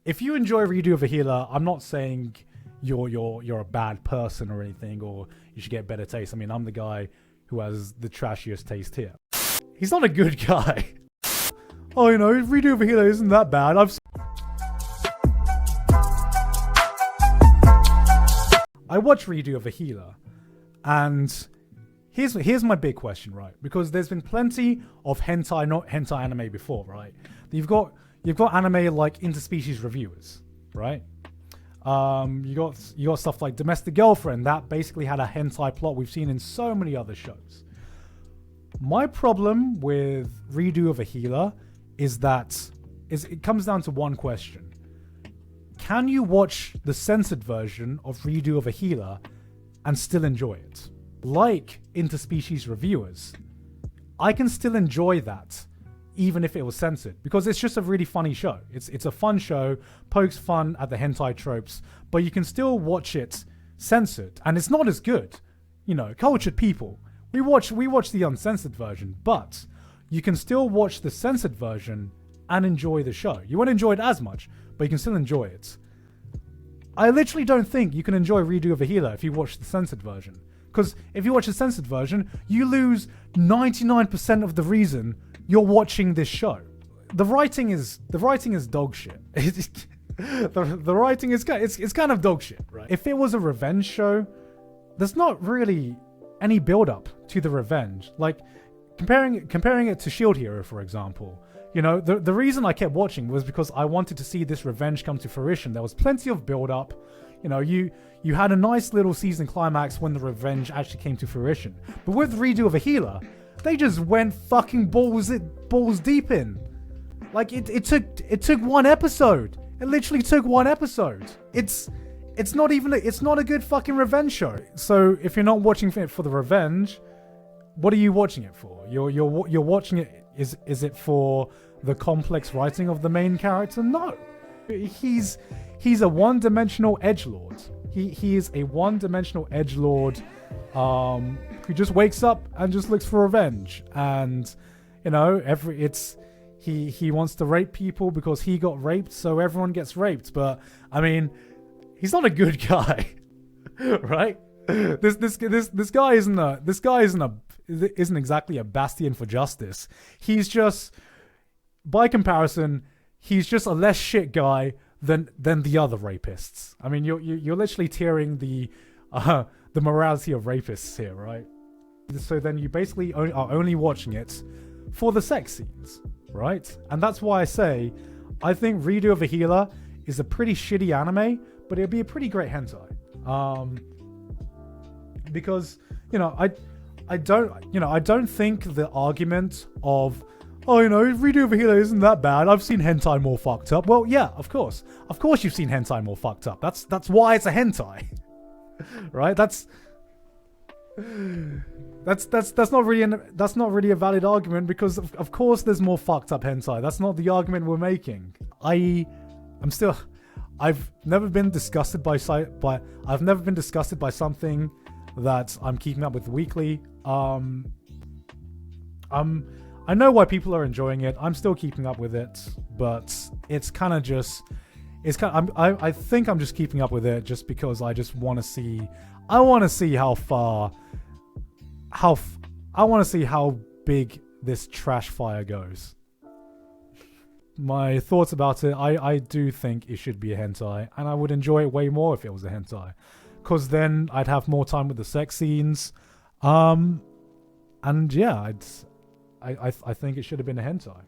if you enjoy Redo of a Healer, I'm not saying you're a bad person or anything, or you should get better taste. I mean, I'm the guy who has the trashiest taste here. He's not a good guy. Oh, you know, Redo of a Healer isn't that bad. I watch Redo of a Healer, and here's my big question, right? Because there's been plenty of not hentai anime before, right? You've got anime like interspecies reviewers, right? You got stuff like Domestic Girlfriend that basically had a hentai plot we've seen in so many other shows. My problem with Redo of a Healer is it comes down to one question. Can you watch the censored version of Redo of a Healer and still enjoy it? Like interspecies reviewers, I can still enjoy that even if it was censored, because it's just a really funny show. It's a fun show, pokes fun at the hentai tropes, but you can still watch it censored, and it's not as good. You know, cultured people, we watch the uncensored version, but you can still watch the censored version and enjoy the show. You won't enjoy it as much, but you can still enjoy it. I literally don't think you can enjoy Redo of a Healer if you watch the censored version. Because if you watch the censored version, you lose 99% of the reason you're watching this show. The writing is dog shit. the writing is it's kind of dog shit, right? If it was a revenge show, there's not really any build up to the revenge. Like comparing it to Shield Hero, for example. You know, the reason I kept watching was because I wanted to see this revenge come to fruition. There was plenty of build up. You know, you had a nice little season climax when the revenge actually came to fruition. But with Redo of a Healer, they just went fucking balls deep in. Like it took one episode. It literally took one episode. It's not a good fucking revenge show. So if you're not watching it for the revenge, what are you watching it for? You're watching it. Is it for the complex writing of the main character? No. He's a one-dimensional edgelord. He is a one-dimensional edgelord who just wakes up and just looks for revenge. And you know, he wants to rape people because he got raped, so everyone gets raped. But I mean, he's not a good guy, right? This guy isn't exactly a bastion for justice. He's just, by comparison, he's just a less shit guy than the other rapists. I mean, you're literally tiering the morality of rapists here, right? So then you basically are only watching it for the sex scenes, right? And that's why I say I think Redo of a Healer is a pretty shitty anime, but it'd be a pretty great hentai. Because you know, I don't think the argument of, oh, you know, Redo of a Healer isn't that bad. I've seen hentai more fucked up. Well, yeah, of course you've seen hentai more fucked up. That's why it's a hentai, right? That's not really a valid argument, because of course there's more fucked up hentai. That's not the argument we're making. I've never been disgusted by something that I'm keeping up with weekly. I know why people are enjoying it. I'm still keeping up with it, but I think I'm just keeping up with it just because I just want to see. I want to see how big this trash fire goes. My thoughts about it, I do think it should be a hentai, and I would enjoy it way more if it was a hentai, because then I'd have more time with the sex scenes, and yeah, I think it should have been a hentai.